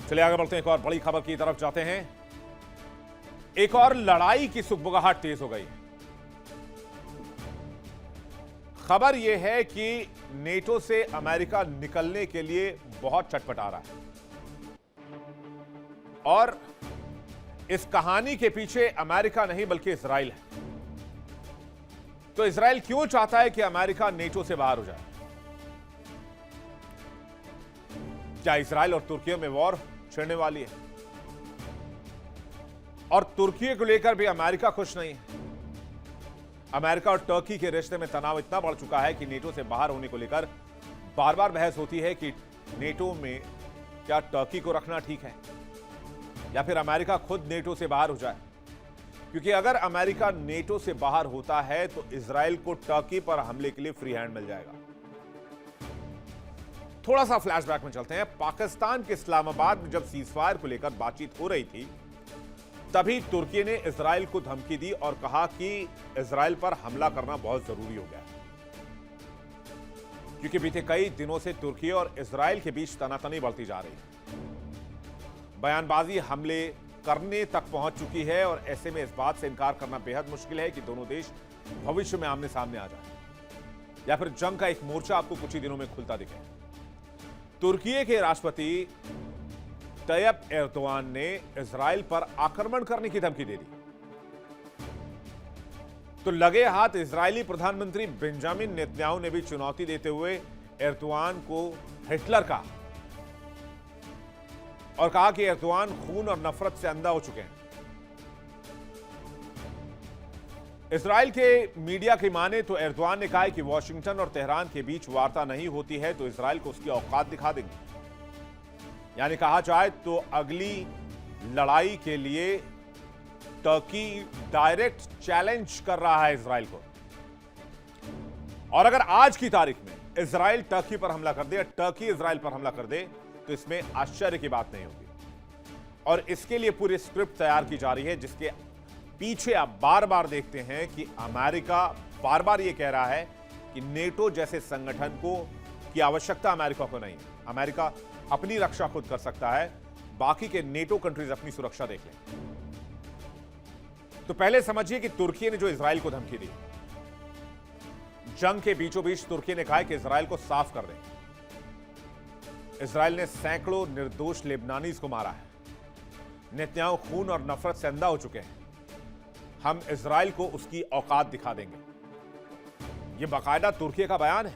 चलिए आगे बढ़ते हैं, एक और बड़ी खबर की तरफ जाते हैं। एक और लड़ाई की सुगबुगाहट तेज हो गई। खबर यह है कि नेटो से अमेरिका निकलने के लिए बहुत चटपटा रहा है और इस कहानी के पीछे अमेरिका नहीं बल्कि इजराइल है। तो इजराइल क्यों चाहता है कि अमेरिका नेटो से बाहर हो जाए? क्या इजराइल और तुर्की में वॉर छिड़ने वाली है? और तुर्की को लेकर भी अमेरिका खुश नहीं है। अमेरिका और टर्की के रिश्ते में तनाव इतना बढ़ चुका है कि नेटो से बाहर होने को लेकर बार बार बहस होती है कि नेटो में क्या टर्की को रखना ठीक है या फिर अमेरिका खुद नेटो से बाहर हो जाए। क्योंकि अगर अमेरिका नेटो से बाहर होता है तो इजराइल को टर्की पर हमले के लिए फ्री हैंड मिल जाएगा। थोड़ा सा फ्लैशबैक में चलते हैं। पाकिस्तान के इस्लामाबाद में जब सीजफायर को लेकर बातचीत हो रही थी तभी तुर्की ने इजराइल को धमकी दी और कहा कि इजराइल पर हमला करना बहुत जरूरी हो गया है, क्योंकि बीते कई दिनों से तुर्की और इजराइल के बीच तनातनी बढ़ती जा रही है। बयानबाजी हमले करने तक पहुंच चुकी है और ऐसे में इस बात से इनकार करना बेहद मुश्किल है कि दोनों देश भविष्य में आमने सामने आ जाए या फिर जंग का एक मोर्चा आपको कुछ ही दिनों में खुलता दिखे। तुर्की के राष्ट्रपति तैयब एर्दोआन ने इजराइल पर आक्रमण करने की धमकी दे दी तो लगे हाथ इजरायली प्रधानमंत्री बेंजामिन नेतन्याहू ने भी चुनौती देते हुए एर्दोआन को हिटलर कहा और कहा कि एर्दोआन खून और नफरत से अंधा हो चुके हैं। इजराइल के मीडिया की माने तो एर्दोआन ने कहा कि वॉशिंगटन और तेहरान के बीच वार्ता नहीं होती है तो इजराइल को उसकी औकात दिखा देंगे। यानी कहा जाए तो अगली लड़ाई के लिए टर्की डायरेक्ट चैलेंज कर रहा है इजराइल को। और अगर आज की तारीख में इजराइल टर्की पर हमला कर दे या टर्की इजराइल पर हमला कर दे तो इसमें आश्चर्य की बात नहीं होगी। और इसके लिए पूरी स्क्रिप्ट तैयार की जा रही है जिसके पीछे आप बार बार देखते हैं कि अमेरिका बार बार यह कह रहा है कि नेटो जैसे संगठन को की आवश्यकता अमेरिका को नहीं है। अमेरिका अपनी रक्षा खुद कर सकता है, बाकी के नेटो कंट्रीज अपनी सुरक्षा देख लें। तो पहले समझिए कि तुर्की ने जो इजराइल को धमकी दी, जंग के बीचों बीच तुर्की ने कहा कि इजराइल को साफ कर दें। इजराइल ने सैकड़ों निर्दोष लेबनानीज को मारा है। नेतन्याहू खून और नफरत से अंधा हो चुके हैं। हम इजराइल को उसकी औकात दिखा देंगे। यह बाकायदा तुर्की का बयान है।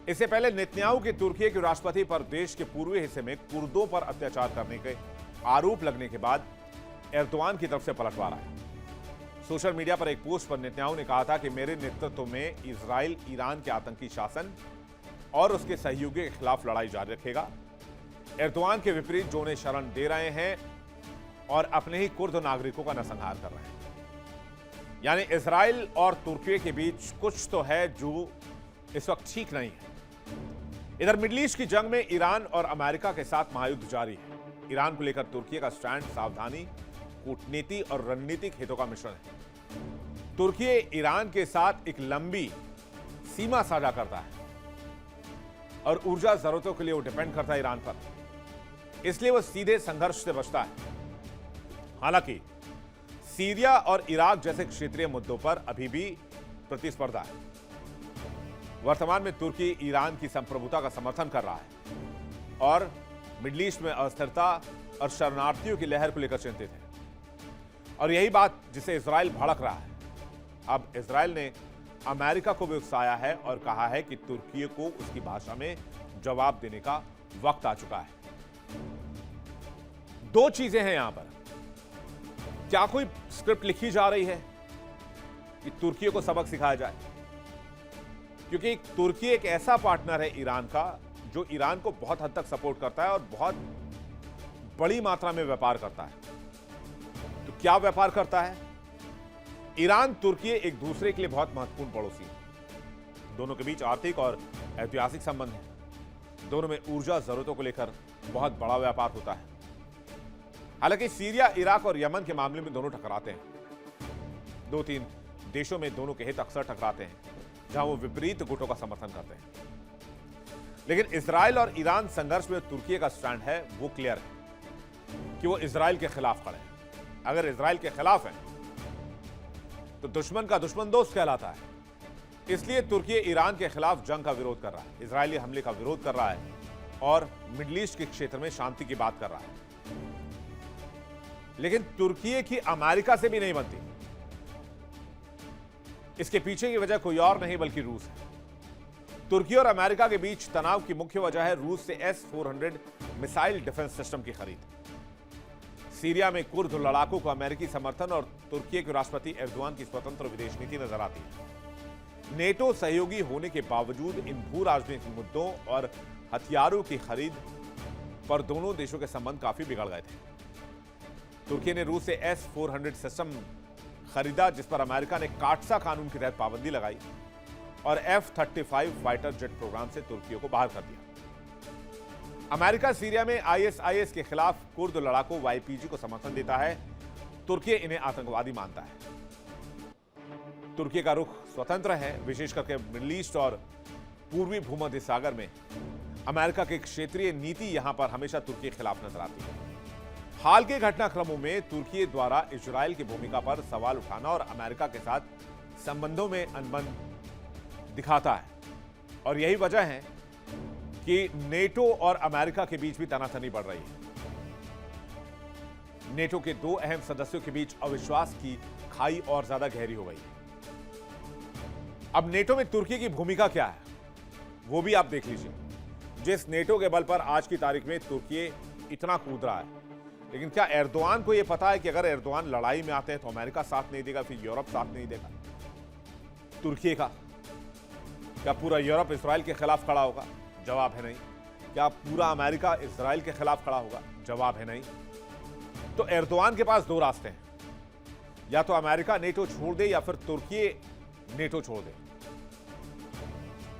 इससे पहले नेतन्याहू के तुर्की के राष्ट्रपति पर देश के पूर्वी हिस्से में कुर्दों पर अत्याचार करने के आरोप लगने के बाद एर्दोआन की तरफ से पलटवार आया। सोशल मीडिया पर एक पोस्ट पर नेतन्याहू ने कहा था कि मेरे नेतृत्व में इजराइल ईरान के आतंकी शासन और उसके सहयोगी के खिलाफ लड़ाई जारी रखेगा। एर्दोआन के विपरीत जो उन्हें शरण दे रहे हैं और अपने ही कुर्द नागरिकों का नरसंहार कर रहे हैं। यानी इजराइल और तुर्की के बीच कुछ तो है जो इस वक्त ठीक नहीं है। इधर मिडिल ईस्ट की जंग में ईरान और अमेरिका के साथ महायुद्ध जारी है। ईरान को लेकर तुर्की का स्टैंड सावधानी, कूटनीति और रणनीतिक हितों का मिश्रण है। तुर्की ईरान के साथ एक लंबी सीमा साझा करता है और ऊर्जा जरूरतों के लिए वो डिपेंड करता है ईरान पर, इसलिए वो सीधे संघर्ष से बचता है। हालांकि सीरिया और इराक जैसे क्षेत्रीय मुद्दों पर अभी भी प्रतिस्पर्धा है। वर्तमान में तुर्की ईरान की संप्रभुता का समर्थन कर रहा है और मिडिल ईस्ट में अस्थिरता और शरणार्थियों की लहर को लेकर चिंतित है। और यही बात जिसे इजराइल भड़क रहा है। अब इजराइल ने अमेरिका को भी उकसाया है और कहा है कि तुर्की को उसकी भाषा में जवाब देने का वक्त आ चुका है। दो चीजें हैं यहां पर। क्या कोई स्क्रिप्ट लिखी जा रही है कि तुर्की को सबक सिखाया जाए? क्योंकि तुर्की एक ऐसा पार्टनर है ईरान का जो ईरान को बहुत हद तक सपोर्ट करता है और बहुत बड़ी मात्रा में व्यापार करता है। तो क्या व्यापार करता है? ईरान तुर्की एक दूसरे के लिए बहुत महत्वपूर्ण पड़ोसी है। दोनों के बीच आर्थिक और ऐतिहासिक संबंध है। दोनों में ऊर्जा जरूरतों को लेकर बहुत बड़ा व्यापार होता है। हालांकि सीरिया, इराक और यमन के मामले में दोनों टकराते हैं। दो तीन देशों में दोनों के हित अक्सर टकराते हैं जहां वो विपरीत गुटों का समर्थन करते हैं। लेकिन इजराइल और ईरान संघर्ष में तुर्की का स्टैंड है वो क्लियर है कि वो इजराइल के खिलाफ खड़े हैं। अगर इजराइल के खिलाफ है तो दुश्मन का दुश्मन दोस्त कहलाता है। इसलिए तुर्की ईरान के खिलाफ जंग का विरोध कर रहा है, इजरायली हमले का विरोध कर रहा है और मिडिल ईस्ट के क्षेत्र में शांति की बात कर रहा है। लेकिन तुर्की की अमेरिका से भी नहीं बनती। इसके पीछे की वजह कोई और नहीं बल्कि रूस है। तुर्की और अमेरिका के बीच तनाव की मुख्य वजह है रूस से S-400 मिसाइल डिफेंस सिस्टम की खरीद। सीरिया में कुर्द लड़ाकों को अमेरिकी समर्थन और तुर्की के राष्ट्रपति एर्दोआन की स्वतंत्र विदेश नीति नजर आती है। नेटो सहयोगी होने के बावजूद इन भू राजनीतिक मुद्दों और हथियारों की खरीद पर दोनों देशों के संबंध काफी बिगड़ गए थे। तुर्की ने रूस से S-400 सिस्टम खरीदा, जिस पर अमेरिका ने काटसा कानून के तहत पाबंदी लगाई और F-35 फाइटर जेट प्रोग्राम से तुर्की को बाहर कर दिया। अमेरिका सीरिया में ISIS के खिलाफ कुर्द लड़ाकों YPG को समर्थन देता है। तुर्की इन्हें आतंकवादी मानता है। तुर्की का रुख स्वतंत्र है, विशेष करके मिडिल ईस्ट और पूर्वी भूमध्य सागर में अमेरिका की क्षेत्रीय नीति यहां पर हमेशा तुर्की के खिलाफ नजर आती है। हाल के घटनाक्रमों में तुर्की द्वारा इजराइल की भूमिका पर सवाल उठाना और अमेरिका के साथ संबंधों में अनबन दिखाता है और यही वजह है कि नेटो और अमेरिका के बीच भी तनातनी बढ़ रही है। नेटो के दो अहम सदस्यों के बीच अविश्वास की खाई और ज्यादा गहरी हो गई है। अब नेटो में तुर्की की भूमिका क्या है वो भी आप देख लीजिए। जिस नेटो के बल पर आज की तारीख में तुर्की इतना कूद रहा है, लेकिन क्या एर्दोआन को यह पता है कि अगर एर्दोआन लड़ाई में आते हैं तो अमेरिका साथ नहीं देगा, फिर यूरोप साथ नहीं देगा? तुर्की का क्या पूरा यूरोप इजराइल के खिलाफ खड़ा होगा? जवाब है नहीं। क्या पूरा अमेरिका इजराइल के खिलाफ खड़ा होगा? जवाब है नहीं। तो एर्दोआन के पास दो रास्ते हैं, या तो अमेरिका नेटो छोड़ दे या फिर तुर्की नेटो छोड़ दे।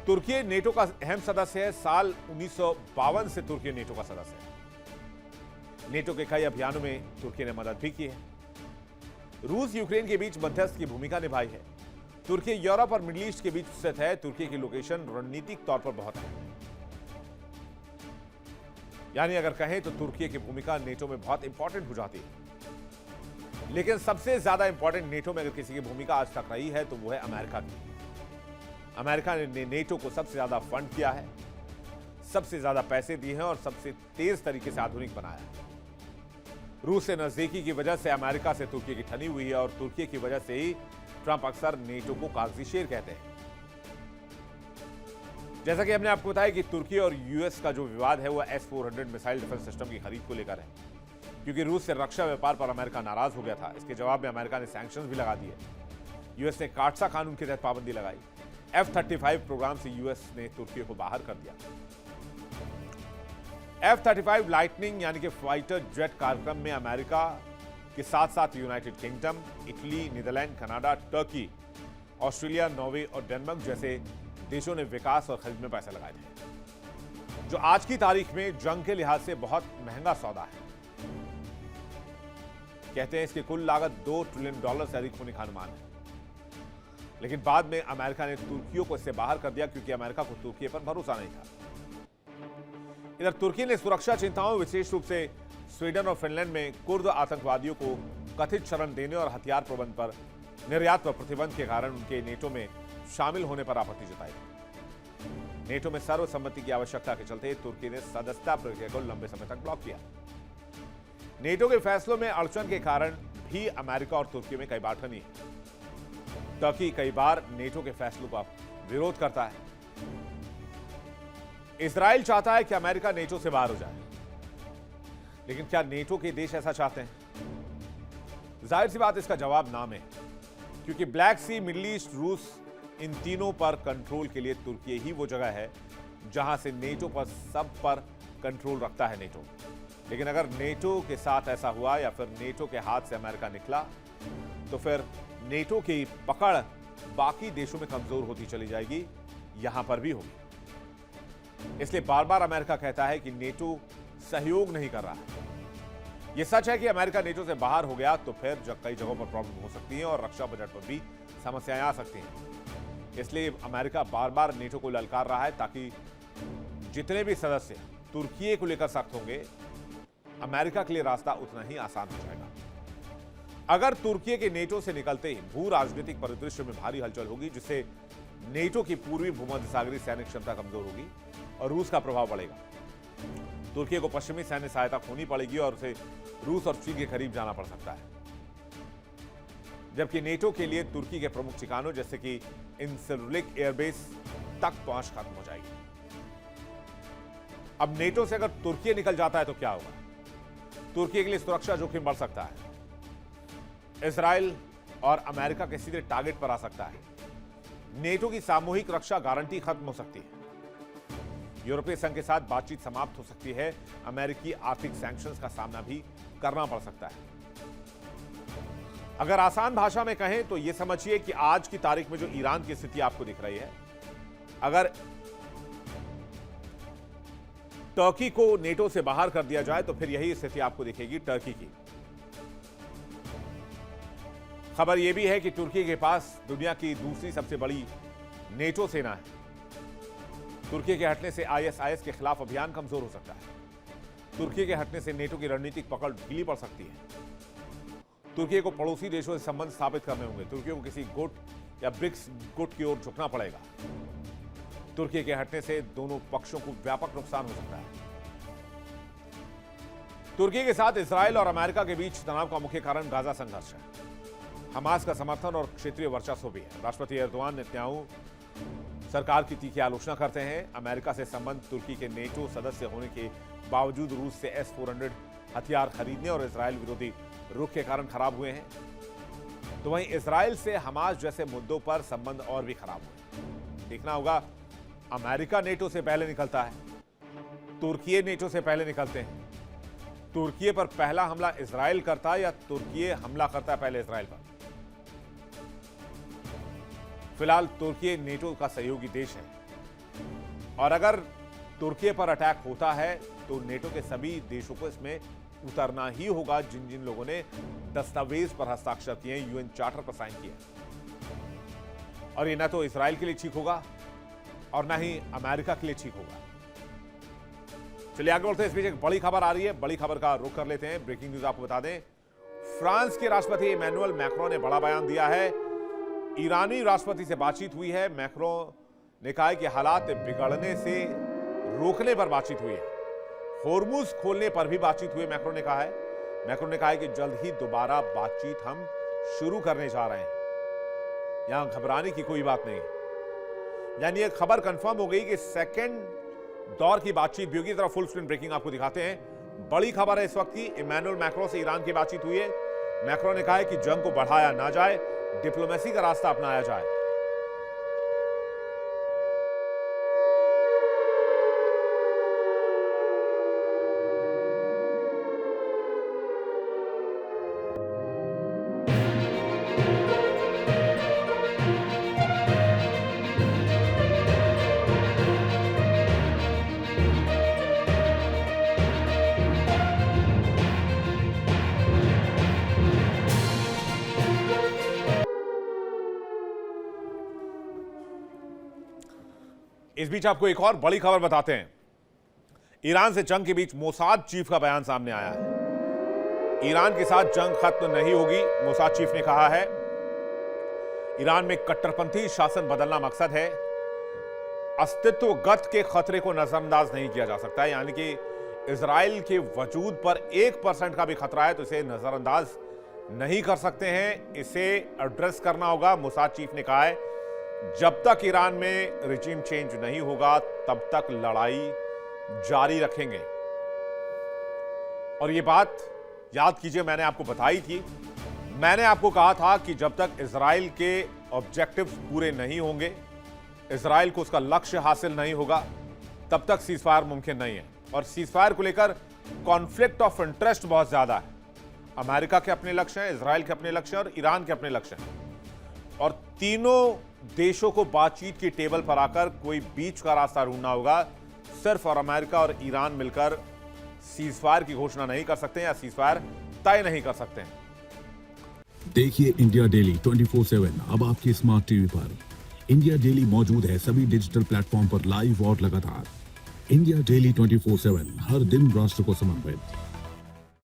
तुर्की नेटो का अहम सदस्य है। साल 1952 से तुर्की नेटो का सदस्य है। नेटो के कई अभियानों में तुर्की ने मदद भी की है। रूस यूक्रेन के बीच मध्यस्थ की भूमिका निभाई है। तुर्की यूरोप और मिडिल ईस्ट के बीच स्थित है। तुर्की की लोकेशन रणनीतिक तौर पर बहुत है, यानी अगर कहें तो तुर्की की भूमिका नेटो में बहुत इंपॉर्टेंट हो जाती है। लेकिन सबसे ज्यादा इंपॉर्टेंट नेटो में अगर किसी की भूमिका आज तक रही है तो वो है अमेरिका की। अमेरिका ने नेटो को सबसे ज्यादा फंड किया है, सबसे ज्यादा पैसे दिए हैं और सबसे तेज तरीके से आधुनिक बनाया है। रूस से नजदीकी की वजह से अमेरिका से तुर्की की ठनी हुई है और तुर्की की वजह से ही ट्रंप अक्सर नेटो को कागजी शेर कहते हैं। जैसा कि हमने आपको बताया कि तुर्की और यूएस का जो विवाद है वो S-400 मिसाइल डिफेंस सिस्टम की खरीद को लेकर है, क्योंकि रूस से रक्षा व्यापार पर अमेरिका नाराज हो गया था। इसके जवाब में अमेरिका ने सैंक्शंस भी लगा दिए। यूएस ने काटसा कानून के तहत पाबंदी लगाई। F-35 प्रोग्राम से यूएस ने तुर्की को बाहर कर दिया। F-35 लाइटनिंग यानी कि फाइटर जेट कार्यक्रम में अमेरिका के साथ साथ United Kingdom, Italy, Netherland, Canada, Turkey, Australia, Norway और डेनमार्क जैसे देशों ने विकास और खरीद में पैसे लगाए थे, जो आज की तारीख में जंग के लिहाज से बहुत महंगा सौदा है। कहते हैं इसकी कुल लागत $2 ट्रिलियन से अधिक होने का अनुमान है। लेकिन बाद में अमेरिका ने तुर्कियों को इससे बाहर कर दिया, क्योंकि अमेरिका को तुर्की पर भरोसा नहीं था। इधर तुर्की ने सुरक्षा चिंताओं, विशेष रूप से स्वीडन और फिनलैंड में कुर्द आतंकवादियों को कथित शरण देने और हथियार प्रबंध पर, निर्यात पर प्रतिबंध के कारण उनके नेटो में शामिल होने पर आपत्ति जताई। नेटो में सर्वसम्मति की आवश्यकता के चलते तुर्की ने सदस्यता प्रक्रिया को लंबे समय तक ब्लॉक किया। नेटो के फैसलों में अड़चन के कारण भी अमेरिका और तुर्की में कई बार ठनी है। टर्की कई बार नेटो के फैसलों का विरोध करता है। इजराइल चाहता है कि अमेरिका नेटो से बाहर हो जाए, लेकिन क्या नेटो के देश ऐसा चाहते हैं? जाहिर सी बात, इसका जवाब ना में, क्योंकि ब्लैक सी, मिडिल ईस्ट, रूस, इन तीनों पर कंट्रोल के लिए तुर्की ही वो जगह है जहां से नेटो पर सब पर कंट्रोल रखता है नेटो। लेकिन अगर नेटो के साथ ऐसा हुआ या फिर नेटो के हाथ से अमेरिका निकला तो फिर नेटो की पकड़ बाकी देशों में कमजोर होती चली जाएगी, यहां पर भी होगी। इसलिए बार बार अमेरिका कहता है कि नेटो सहयोग नहीं कर रहा है। यह सच है कि अमेरिका नेटो से बाहर हो गया तो फिर कई जगहों पर प्रॉब्लम हो सकती है और रक्षा बजट पर भी समस्याएं आ सकती हैं। इसलिए अमेरिका बार बार नेटो को ललकार रहा है ताकि जितने भी सदस्य तुर्की को लेकर सख्त होंगे, अमेरिका के लिए रास्ता उतना ही आसान हो जाएगा। अगर तुर्की के नेटो से निकलते ही भू राजनीतिक परिदृश्य में भारी हलचल होगी, जिससे नेटो की पूर्वी भूमध्य सागरीय सैनिक क्षमता कमजोर होगी और रूस का प्रभाव बढ़ेगा। तुर्की को पश्चिमी सैन्य सहायता खोनी पड़ेगी और उसे रूस और चीन के करीब जाना पड़ सकता है, जबकि नेटो के लिए तुर्की के प्रमुख ठिकानों जैसे कि इंसुलिक एयरबेस तक पहुंच खत्म हो जाएगी। अब नेटो से अगर तुर्की निकल जाता है तो क्या होगा? तुर्की के लिए सुरक्षा जोखिम बढ़ सकता है, इजराइल और अमेरिका के सीधे टारगेट पर आ सकता है, नेटो की सामूहिक रक्षा गारंटी खत्म हो सकती है, यूरोपीय संघ के साथ बातचीत समाप्त हो सकती है, अमेरिकी आर्थिक सैंक्शंस का सामना भी करना पड़ सकता है। अगर आसान भाषा में कहें तो यह समझिए कि आज की तारीख में जो ईरान की स्थिति आपको दिख रही है, अगर टर्की को नेटो से बाहर कर दिया जाए तो फिर यही स्थिति आपको दिखेगी टर्की की। खबर यह भी है कि तुर्की के पास दुनिया की दूसरी सबसे बड़ी नेटो सेना है। तुर्की के हटने से आईएसआईएस के खिलाफ अभियान कमजोर हो सकता है। तुर्की के हटने से नेटो की रणनीतिक पकड़ ढीली पड़ सकती है। तुर्की को पड़ोसी देशों से संबंध स्थापित करने होंगे। तुर्की को किसी गुट या ब्रिक्स गुट की ओर झुकना पड़ेगा। तुर्की के हटने से दोनों पक्षों को व्यापक नुकसान हो सकता है। तुर्की के साथ इजराइल और अमेरिका के बीच तनाव का मुख्य कारण गाजा संघर्ष है। हमास का समर्थन और क्षेत्रीय वर्चस्व भी है। राष्ट्रपति एर्दोआन नेतन्याहू सरकार की तीखी आलोचना करते हैं। अमेरिका से संबंध तुर्की के नेटो सदस्य होने के बावजूद रूस से S-400 हथियार खरीदने और इजराइल विरोधी रुख के कारण खराब हुए हैं। तो वहीं इजराइल से हमास जैसे मुद्दों पर संबंध और भी खराब हुए। देखना होगा, अमेरिका नेटो से पहले निकलता है, तुर्की नेटो से पहले निकलते हैं, तुर्की पर पहला हमला इजराइल करता है या तुर्की हमला करता है पहले इजराइल पर। फिलहाल तुर्की नेटो का सहयोगी देश है और अगर तुर्की पर अटैक होता है तो नेटो के सभी देशों को इसमें उतरना ही होगा, जिन जिन लोगों ने दस्तावेज पर हस्ताक्षर किए, यूएन चार्टर पर साइन किए। और ये न तो इजराइल के लिए ठीक होगा और न ही अमेरिका के लिए ठीक होगा। चलिए आगे बढ़ते हैं। इस बीच एक बड़ी खबर आ रही है, बड़ी खबर का रुख कर लेते हैं। ब्रेकिंग न्यूज आपको बता दें, फ्रांस के राष्ट्रपति इमैनुअल मैक्रों ने बड़ा बयान दिया है। ईरानी राष्ट्रपति से बातचीत हुई है। मैक्रों ने कहा है कि हालात बिगड़ने से रोकने पर बातचीत हुई है। होर्मुज खोलने पर भी बातचीत हुई, मैक्रों ने कहा है। मैक्रों ने कहा है कि जल्द ही दोबारा बातचीत हम शुरू करने जा रहे हैं। यहां घबराने की कोई बात नहीं है। यानी यह खबर कंफर्म हो गई कि सेकंड दौर की बातचीत भी होगी। जरा फुल स्क्रीन ब्रेकिंग आपको दिखाते हैं। बड़ी खबर है इस वक्त की, इमैनुअल मैक्रों से ईरान की बातचीत हुई है। मैक्रों ने कहा है कि जंग को बढ़ाया ना जाए, डिप्लोमेसी का रास्ता अपनाया जाए। इस बीच आपको एक और बड़ी खबर बताते हैं। ईरान से जंग के बीच मोसाद चीफ का बयान सामने आया है। ईरान के साथ जंग खत्म नहीं होगी, मोसाद चीफ ने कहा है। ईरान में कट्टरपंथी शासन बदलना मकसद है। अस्तित्वगत के खतरे को नजरअंदाज नहीं किया जा सकता। यानी कि इजराइल के वजूद पर 1% का भी खतरा है तो इसे नजरअंदाज नहीं कर सकते हैं, इसे एड्रेस करना होगा। मोसाद चीफ ने कहा है जब तक ईरान में रिजीम चेंज नहीं होगा तब तक लड़ाई जारी रखेंगे। और यह बात याद कीजिए, मैंने आपको बताई थी। मैंने आपको कहा था कि जब तक इजराइल के ऑब्जेक्टिव्स पूरे नहीं होंगे, इजराइल को उसका लक्ष्य हासिल नहीं होगा, तब तक सीजफायर मुमकिन नहीं है। और सीजफायर को लेकर कॉन्फ्लिक्ट ऑफ इंटरेस्ट बहुत ज्यादा है। अमेरिका के अपने लक्ष्य हैं, इजराइल के अपने लक्ष्य हैं और ईरान के अपने लक्ष्य हैं। और तीनों देशों को बातचीत की टेबल पर आकर कोई बीच का रास्ता ढूंढना होगा। सिर्फ और अमेरिका और ईरान मिलकर सीजफायर की घोषणा नहीं कर सकते या सीजफायर तय नहीं कर सकते हैं। देखिए इंडिया डेली 24/7 अब आपके स्मार्ट टीवी पर। इंडिया डेली मौजूद है सभी डिजिटल प्लेटफॉर्म पर लाइव और लगातार। इंडिया डेली 24/7, हर दिन राष्ट्र को समर्पित।